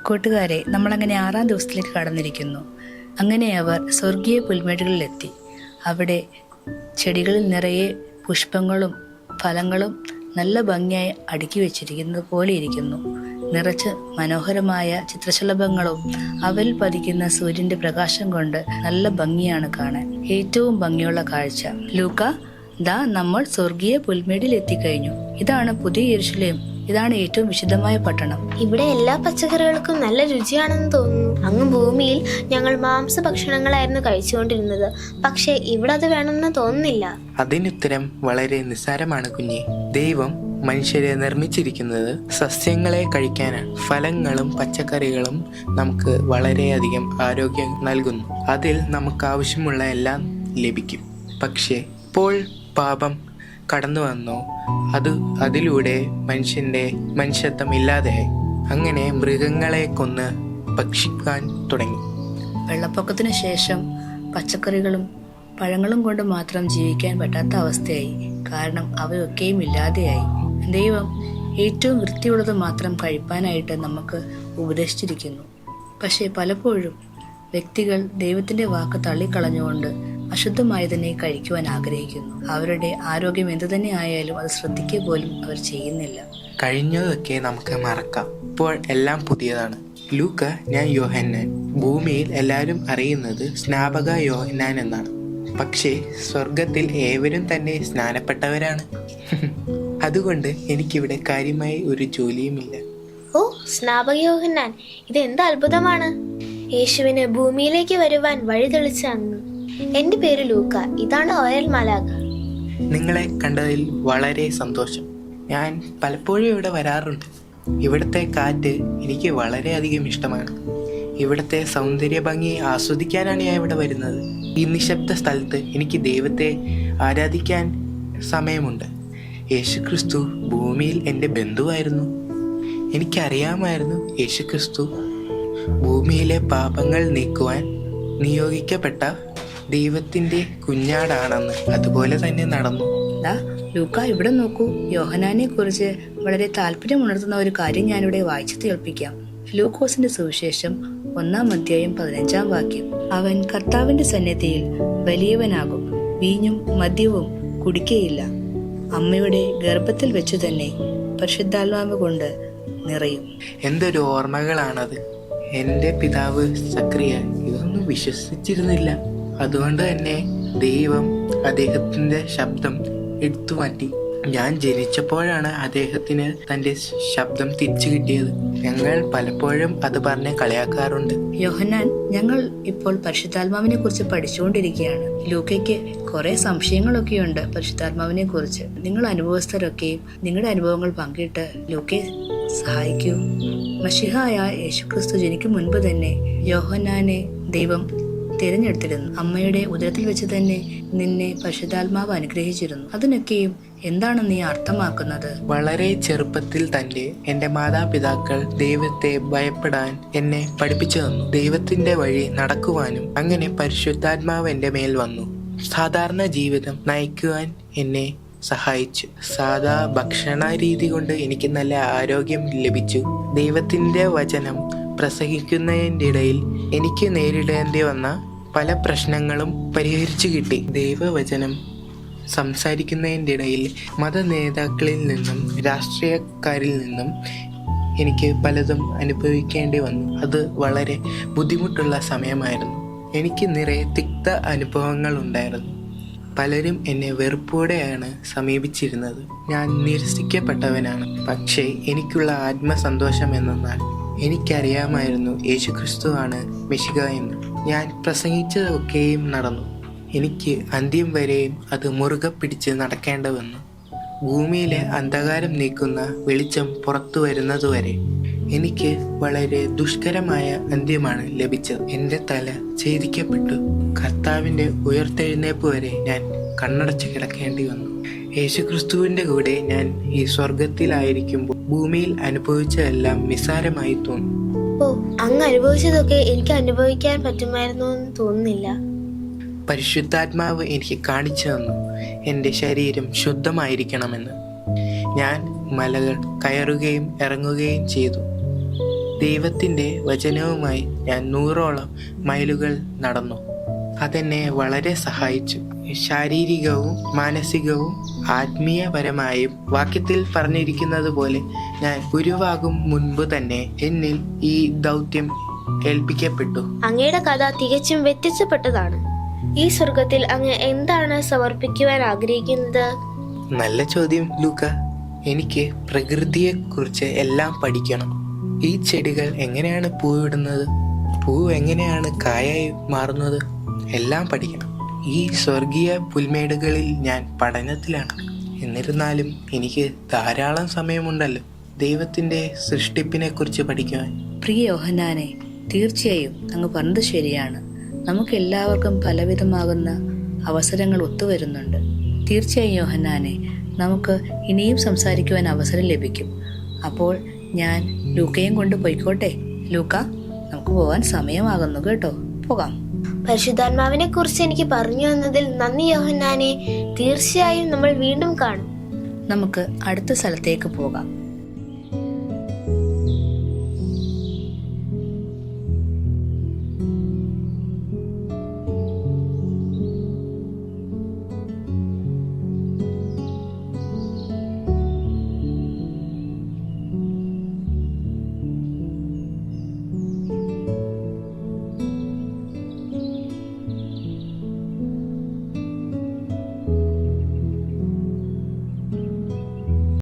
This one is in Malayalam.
കൂട്ടുകാരെ, നമ്മളങ്ങനെ 6-ാം ദിവസത്തിലേക്ക് കടന്നിരിക്കുന്നു. അങ്ങനെ അവർ സ്വർഗീയ പുൽമേടുകളിലെത്തി. അവിടെ ചെടികളിൽ നിറയെ പുഷ്പങ്ങളും ഫലങ്ങളും നല്ല ഭംഗിയായി അടുക്കി വെച്ചിരിക്കുന്നത് പോലെ ഇരിക്കുന്നു. നിറച്ച് മനോഹരമായ ചിത്രശലഭങ്ങളും അവരിൽ പതിക്കുന്ന സൂര്യന്റെ പ്രകാശം കൊണ്ട് നല്ല ഭംഗിയാണ് കാണാൻ. ഏറ്റവും ഭംഗിയുള്ള കാഴ്ച. ലൂക്ക, ദാ നമ്മൾ സ്വർഗീയ പുൽമേടിൽ എത്തിക്കഴിഞ്ഞു. ഇതാണ് പുതിയ യെരുശലേം. ഇതാണ് ഏറ്റവും വിശുദ്ധമായ പട്ടണം. ഇവിടെ എല്ലാ പച്ചക്കറികൾക്കും നല്ല രുചിയാണെന്ന് തോന്നുന്നു. അങ്ങ് ഭൂമിയിൽ ഞങ്ങൾ മാംസഭക്ഷണങ്ങളായിരുന്നു കഴിച്ചുകൊണ്ടിരുന്നത്. പക്ഷേ ഇവിടെ അത് വേണമെന്ന് തോന്നുന്നില്ല. അതിനുത്തരം വളരെ നിസ്സാരമാണ് കുഞ്ഞെ. ദൈവം മനുഷ്യരെ നിർമ്മിച്ചിരിക്കുന്നത് സസ്യങ്ങളെ കഴിക്കാനാണ്. ഫലങ്ങളും പച്ചക്കറികളും നമുക്ക് വളരെയധികം ആരോഗ്യം നൽകുന്നു. അതിൽ നമുക്ക് ആവശ്യമുള്ള എല്ലാം ലഭിക്കും. പക്ഷേ ഇപ്പോൾ പാപം കടന്നു വന്നു. അതിലൂടെ മനുഷ്യത്വം ഇല്ലാതെയായി. അങ്ങനെ മൃഗങ്ങളെ കൊന്ന് ഭക്ഷിക്കാൻ തുടങ്ങി. വെള്ളപ്പൊക്കത്തിന് ശേഷം പച്ചക്കറികളും പഴങ്ങളും കൊണ്ട് മാത്രം ജീവിക്കാൻ പറ്റാത്ത അവസ്ഥയായി. കാരണം അവയൊക്കെയും ഇല്ലാതെയായി. ദൈവം ഏറ്റവും വൃത്തിയുള്ളത് മാത്രം കഴിപ്പാനായിട്ട് നമുക്ക് ഉപദേശിച്ചിരിക്കുന്നു. പക്ഷേ പലപ്പോഴും വ്യക്തികൾ ദൈവത്തിന്റെ വാക്ക് തള്ളിക്കളഞ്ഞുകൊണ്ട് അശുദ്ധമായതിനെ കഴിക്കുവാൻ ആഗ്രഹിക്കുന്നു. അവരുടെ ആരോഗ്യം എന്തു തന്നെ ആയാലും അത് ശ്രദ്ധിക്കുക പോലും അവർ ചെയ്യുന്നില്ല. കഴിഞ്ഞതൊക്കെ നമുക്ക് മറക്കാം. ഇപ്പോൾ എല്ലാം പുതിയതാണ്. ലൂക്ക, ഞാൻ യോഹന്നാൻ. ഭൂമിയിൽ എല്ലാവരും അറിയുന്നത് സ്നാപക യോഹന്നാൻ എന്നാണ്. പക്ഷേ സ്വർഗത്തിൽ ഏവരും തന്നെ സ്നാനപ്പെട്ടവരാണ്. അതുകൊണ്ട് എനിക്കിവിടെ കാര്യമായി ഒരു ജോലിയുമില്ല. ഓ, സ്നാപക യോഹന്നാൻ, ഇത് എന്ത് അത്ഭുതമാണ്! യേശുവിന് ഭൂമിയിലേക്ക് വരുവാൻ വഴി തെളിച്ച അങ്ങ്. എന്റെ പേര് ലൂക്ക. ഇതാണ് ഓയൽ മാലാഖ. നിങ്ങളെ കണ്ടതിൽ വളരെ സന്തോഷം. ഞാൻ പലപ്പോഴും ഇവിടെ വരാറുണ്ട്. ഇവിടുത്തെ കാറ്റ് എനിക്ക് വളരെയധികം ഇഷ്ടമാണ്. ഇവിടുത്തെ സൗന്ദര്യ ഭംഗി ആസ്വദിക്കാനാണ് ഞാൻ ഇവിടെ വരുന്നത്. ഈ നിശബ്ദ സ്ഥലത്ത് എനിക്ക് ദൈവത്തെ ആരാധിക്കാൻ സമയമുണ്ട്. യേശുക്രിസ്തു ഭൂമിയിൽ എൻ്റെ ബന്ധുവായിരുന്നു. എനിക്കറിയാമായിരുന്നു യേശുക്രിസ്തു ഭൂമിയിലെ പാപങ്ങൾ നീക്കുവാൻ നിയോഗിക്കപ്പെട്ട ദൈവത്തിൻ്റെ കുഞ്ഞാടാണെന്ന്. അതുപോലെ തന്നെ നടന്നു. ലൂക്ക, ഇവിടെ നോക്കൂ. യോഹന്നാനെ കുറിച്ച് വളരെ താല്പര്യമുണർത്തുന്ന ഒരു കാര്യം ഞാനിവിടെ വായിച്ചു കേൾപ്പിക്കാം. ലൂക്കോസിന്റെ സുവിശേഷം 1-ാം അധ്യായം 15-ാം വാക്യം. അവൻ കർത്താവിന്റെ സന്നിധിയിൽ വലിയവനാകും, വീഞ്ഞും മദ്യവും കുടിക്കയില്ല, അമ്മയുടെ ഗർഭത്തിൽ വെച്ചു തന്നെ പരിശുദ്ധാത്മാവ് കൊണ്ട് നിറയും. എന്തൊരു ഓർമ്മകളാണത്. എൻ്റെ പിതാവ് സക്രിയ ഇതൊന്നും വിശ്വസിച്ചിരുന്നില്ല. അതുകൊണ്ട് തന്നെ ദൈവം അദ്ദേഹത്തിൻ്റെ ശബ്ദം എടുത്തു മാറ്റി. ഞാൻ ജനിച്ചപ്പോഴാണ് അദ്ദേഹത്തിന് തൻ്റെ ശബ്ദം തിരിച്ചു കിട്ടിയത്. ഞങ്ങൾ പലപ്പോഴും അത് പറഞ്ഞ് കളിയാക്കാറുണ്ട്. യോഹന്നാൻ, ഞങ്ങൾ ഇപ്പോൾ പരിശുദ്ധാത്മാവിനെ കുറിച്ച് പഠിച്ചുകൊണ്ടിരിക്കുകയാണ്. ലൂക്കയ്ക്ക് കുറെ സംശയങ്ങളൊക്കെയുണ്ട് പരിശുദ്ധാത്മാവിനെ കുറിച്ച്. നിങ്ങൾ അനുഭവസ്ഥരൊക്കെയും നിങ്ങളുടെ അനുഭവങ്ങൾ പങ്കിട്ട് ലൂക്കയെ സഹായിക്കൂ. മശിഹായ യേശുക്രിസ്തു ജനിക്കും മുൻപ് തന്നെ യോഹന്നാനെ ദൈവം തിരഞ്ഞെടുത്തിരുന്നു. അമ്മയുടെ ഉദരത്തിൽ വെച്ച് തന്നെ നിന്നെ പരിശുദ്ധാത്മാവ് അനുഗ്രഹിച്ചിരുന്നു. അതിനൊക്കെയും എന്താണ് നീ അർത്ഥമാക്കുന്നത്? വളരെ ചെറുപ്പത്തിൽ തന്നെ എൻ്റെ മാതാപിതാക്കൾ ദൈവത്തെ ഭയപ്പെടാൻ എന്നെ പഠിപ്പിച്ചു തന്നു. ദൈവത്തിന്റെ വഴി നടക്കുവാനും അങ്ങനെ പരിശുദ്ധാത്മാവ് എൻ്റെ മേൽ വന്നു. സാധാരണ ജീവിതം നയിക്കുവാൻ എന്നെ സഹായിച്ചു. സാധാ ഭക്ഷണ രീതി കൊണ്ട് എനിക്ക് നല്ല ആരോഗ്യം ലഭിച്ചു. ദൈവത്തിന്റെ വചനം പ്രസംഗിക്കുന്നതിൻ്റെ ഇടയിൽ എനിക്ക് നേരിടേണ്ടി വന്ന പല പ്രശ്നങ്ങളും പരിഹരിച്ചു കിട്ടി. ദൈവവചനം സംസാരിക്കുന്നതിൻ്റെ ഇടയിൽ മത നേതാക്കളിൽ നിന്നും രാഷ്ട്രീയക്കാരിൽ നിന്നും എനിക്ക് പലതും അനുഭവിക്കേണ്ടി വന്നു. അത് വളരെ ബുദ്ധിമുട്ടുള്ള സമയമായിരുന്നു. എനിക്ക് നിറയെ തിക്ത അനുഭവങ്ങൾ ഉണ്ടായിരുന്നു. പലരും എന്നെ വെറുപ്പോടെയാണ് സമീപിച്ചിരുന്നത്. ഞാൻ നിരസിക്കപ്പെട്ടവനാണ്. പക്ഷേ എനിക്കുള്ള ആത്മസന്തോഷം എന്നാൽ എനിക്കറിയാമായിരുന്നു യേശുക്രിസ്തുവാണ് മെശിഹ എന്ന്. ഞാൻ പ്രസംഗിച്ചതൊക്കെയും നടന്നു. എനിക്ക് അന്ത്യം വരെയും അത് മുറുകെ പിടിച്ച് നടക്കേണ്ടി വന്നു. ഭൂമിയിലെ അന്ധകാരം നീക്കുന്ന വെളിച്ചം പുറത്തു വരുന്നതുവരെ എനിക്ക് വളരെ ദുഷ്കരമായ അന്ത്യമാണ് ലഭിച്ചത്. എൻ്റെ തല ഛേദിക്കപ്പെട്ടു. കർത്താവിൻ്റെ ഉയർത്തെഴുന്നേൽപ്പ് വരെ ഞാൻ കണ്ണടച്ച് കിടക്കേണ്ടി വന്നു. യേശുക്രിസ്തുവിൻ്റെ കൂടെ ഞാൻ ഈ സ്വർഗത്തിലായിരിക്കുമ്പോൾ ഭൂമിയിൽ അനുഭവിച്ചതെല്ലാം നിസ്സാരമായി തോന്നി. ഓ, അങ്ങ് അനുഭവിച്ചതൊക്കെ എനിക്ക് അനുഭവിക്കാൻ പറ്റുമായിരുന്നു എന്ന് തോന്നുന്നില്ല. പരിശുദ്ധാത്മാവ് എനിക്ക് കാണിച്ചു തന്നു എൻ്റെ ശരീരം ശുദ്ധമായിരിക്കണമെന്ന്. ഞാൻ മലകൾ കയറുകയും ഇറങ്ങുകയും ചെയ്തു. ദൈവത്തിൻ്റെ വചനവുമായി ഞാൻ 100ഓളം മൈലുകൾ നടന്നു. അതെന്നെ വളരെ സഹായിച്ചു. ശാരീരികവും മാനസികവും ആത്മീയപരമായും. വാക്യത്തിൽ പറഞ്ഞിരിക്കുന്നത് പോലെ ഞാൻ ഗുരുവാകും മുൻപ് തന്നെ എന്നിൽ ഈ ദൗത്യം ഏൽപ്പിക്കപ്പെട്ടു. അങ്ങയുടെ കഥ തികച്ചും വ്യത്യസ്തപ്പെട്ടതാണ്. ഈ സ്വർഗത്തിൽ അങ്ങ് എന്താണ് സമർപ്പിക്കുവാൻ ആഗ്രഹിക്കുന്നത്? നല്ല ചോദ്യം ലൂക്ക. എനിക്ക് പ്രകൃതിയെക്കുറിച്ച് എല്ലാം പഠിക്കണം. ഈ ചെടികൾ എങ്ങനെയാണ് പൂവിടുന്നത്, പൂവ് എങ്ങനെയാണ് കായായി മാറുന്നത്, എല്ലാം പഠിക്കണം. ഈ സ്വർഗീയ പുൽമേടുകളിൽ ഞാൻ പഠനത്തിലാണ്. എന്നിരുന്നാലും എനിക്ക് ധാരാളം സമയമുണ്ടല്ലോ ദൈവത്തിൻ്റെ സൃഷ്ടിപ്പിനെ കുറിച്ച് പഠിക്കുവാൻ. പ്രിയ യോഹന്നാനെ, തീർച്ചയായും അങ്ങ് പറഞ്ഞത് ശരിയാണ്. നമുക്ക് എല്ലാവർക്കും പലവിധമാകുന്ന അവസരങ്ങൾ ഒത്തുവരുന്നുണ്ട്. തീർച്ചയായും യോഹന്നാനെ, നമുക്ക് ഇനിയും സംസാരിക്കുവാൻ അവസരം ലഭിക്കും. അപ്പോൾ ഞാൻ ലൂക്കയും കൊണ്ട് പോയിക്കോട്ടെ? ലൂക്ക, നമുക്ക് പോകാൻ സമയമാകുന്നു കേട്ടോ. പോകാം. പരിശുദ്ധാത്മാവിനെ കുറിച്ച് എനിക്ക് പറഞ്ഞു തന്നതിൽ നന്ദി യോഹന്നാനെ. തീർച്ചയായും നമ്മൾ വീണ്ടും കാണും. നമുക്ക് അടുത്ത സ്ഥലത്തേക്ക് പോകാം.